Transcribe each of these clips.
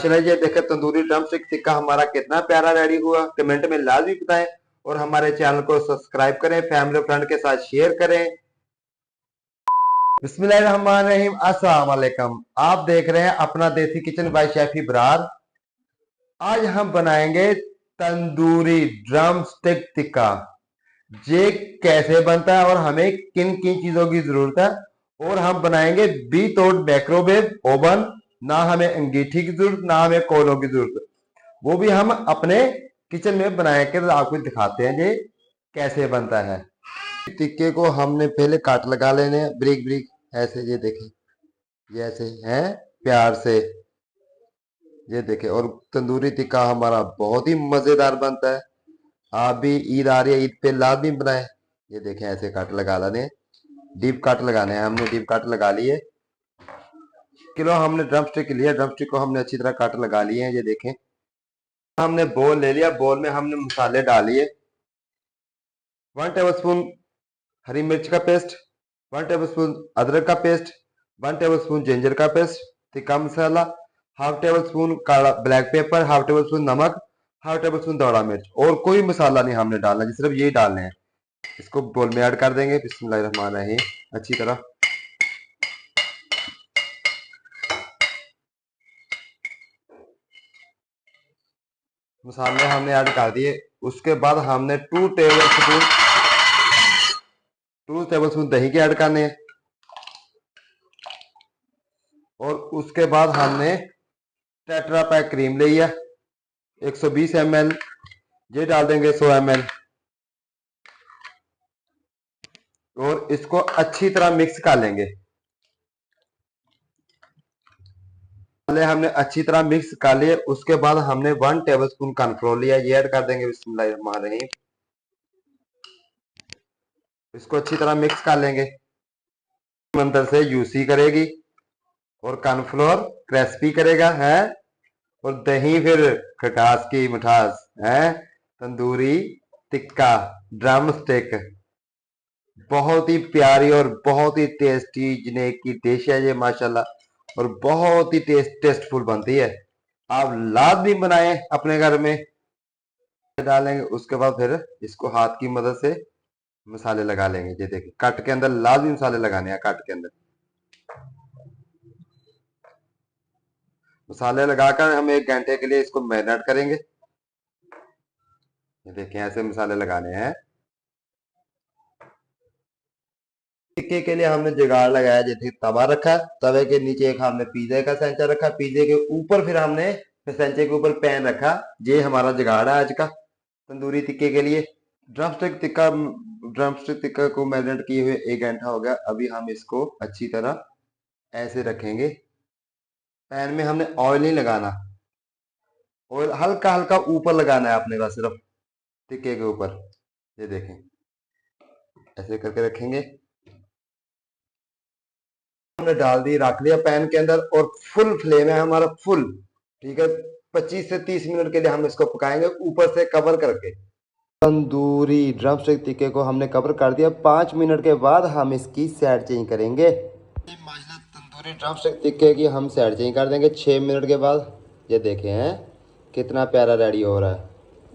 चलिए ये देखें तंदूरी ड्रम स्टिक टिक्का हमारा कितना प्यारा रेडी हुआ। कमेंट में लाजमी बताएं और हमारे चैनल को सब्सक्राइब करें, फैमिली फ्रेंड के साथ शेयर करें। बिस्मिल्लाहिर्रहमानिर्रहीम, अस्सलाम वालेकुम। आप देख रहे हैं अपना देसी किचन बाय शेफ इब्रार। आज हम बनाएंगे तंदूरी ड्रम स्टिक टिक्का। ये कैसे बनता है और हमें किन किन चीजों की जरूरत है, और हम बनाएंगे विदाउट माइक्रोवेव ओवन। ना हमें अंगीठी की जरूरत, ना हमें कोलों की जरूरत। वो भी हम अपने किचन में बना के आपको दिखाते हैं ये कैसे बनता है। टिक्के को हमने पहले काट लगा लेने हैं, ब्रिक ब्रिक ऐसे। ये देखें, ये ऐसे हैं प्यार से, ये देखें। और तंदूरी टिक्का हमारा बहुत ही मजेदार बनता है। आप भी ईद आ रही है, ईद पे लाजमी बनाए। ये देखें, ऐसे काट लगा लेने, डीप काट लगाने हैं। हमने डीप काट लगा लिए। किलो हमने ड्रम स्टिक लिया, ड्रम स्टिक को हमने अच्छी तरह काट लगा लिए हैं। ये देखें, हमने बोल ले लिया, बोल में हमने मसाले डालिए। 1 टेबलस्पून हरी मिर्च का पेस्ट, 1 टेबलस्पून अदरक का पेस्ट, 1 टेबलस्पून जिंजर का paste, tikka masala, half table spoon काला black pepper, half table spoon नमक, हाफ टेबल स्पून दौड़ा मिर्च। और कोई मसाला नहीं हमने डालना, सिर्फ यही डालने हैं। इसको बोल में ऐड कर देंगे। बिस्मिल्लाहिर्रहमानिर्रहीम। अच्छी तरह मसाले हमने ऐड कर दिए। उसके बाद हमने 2 टेबल स्पून दही के ऐड करने हैं। और उसके बाद हमने टेट्रा पैक क्रीम ली है 120 ml, ये डाल देंगे 100 ml। और इसको अच्छी तरह मिक्स कर लेंगे। पहले हमने अच्छी तरह मिक्स कर लिए। उसके बाद हमने 1 टेबलस्पून कॉर्नफ्लोर लिया, ये ऐड कर देंगे। बिस्मिल्लाहिर्रहमानिर्रहीम। इसको अच्छी तरह मिक्स कर लेंगे। अंदर से यूसी करेगी और कॉर्नफ्लोर क्रिस्पी करेगा है, और दही फिर खटास की मिठास है। तंदूरी टिक्का ड्रम स्टिक बहुत ही प्यारी और बहुत ही टेस्टी जिन्हें की डिश है ये माशाल्लाह, और बहुत ही टेस्टफुल बनती है। आप लाजमी बनाएं अपने घर में। डालेंगे उसके बाद फिर इसको हाथ की मदद से मसाले लगा लेंगे। ये देखिए, कट के अंदर लाजमी मसाले लगाने हैं। कट के अंदर मसाले लगाकर हम 1 घंटे के लिए इसको मैरिनेट करेंगे। ये देखें, ऐसे मसाले लगाने हैं। टिक्के के लिए हमने जुगाड़ लगाया। जैसे तवा रखा, तवे के नीचे एक हमने पिज्जे का सांचा रखा, पिज्जे के ऊपर फिर हमने सांचे के ऊपर पैन रखा। ये हमारा जुगाड़ है आज का तंदूरी टिक्के के लिए। ड्रम स्टिक टिक्का को मैरिनेट किए हुए 1 घंटा हो गया। अभी हम इसको अच्छी तरह ऐसे रखेंगे। पैन में हमने ऑयल नहीं लगाना, ऑयल हल्का हल्का ऊपर लगाना है अपने पास, सिर्फ टिक्के के ऊपर। ये देखें, ऐसे करके रखेंगे। हमने डाल दी, रख लिया पैन के अंदर, और फुल फ्लेम है हमारा, फुल। ठीक है, 25 से 30 मिनट के लिए हम इसको पकाएंगे ऊपर से कवर करके। तंदूरी ड्रम स्टिक टिक्के को हमने कवर कर दिया। 5 मिनट के बाद हम इसकी साइड चेंज करेंगे। तंदूरी ड्रम स्टिक टिक्के की हम साइड चेंज कर देंगे 6 मिनट के बाद। ये देखे हैं कितना प्यारा रेडी हो रहा है।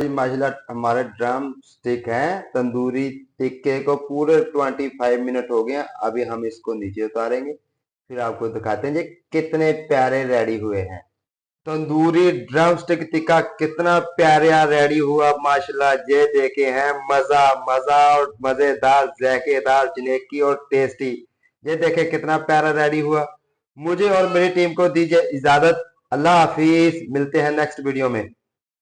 माशाल्लाह हमारे ड्रम स्टिक है तंदूरी टिक्के को पूरे 25 मिनट हो गए। अभी हम इसको नीचे उतारेंगे, फिर आपको दिखाते हैं ये कितने प्यारे रेडी हुए हैं। तंदूरी ड्रम स्टिक टिक्का कितना प्यारा रेडी हुआ माशाल्लाह। ये देखे हैं, मजा मजा और मजेदार, जायकेदार, जिनेकी और टेस्टी। ये देखे कितना प्यारा रेडी हुआ। मुझे और मेरी टीम को दीजिए इजाजत। अल्लाह हाफिज, मिलते हैं नेक्स्ट वीडियो में।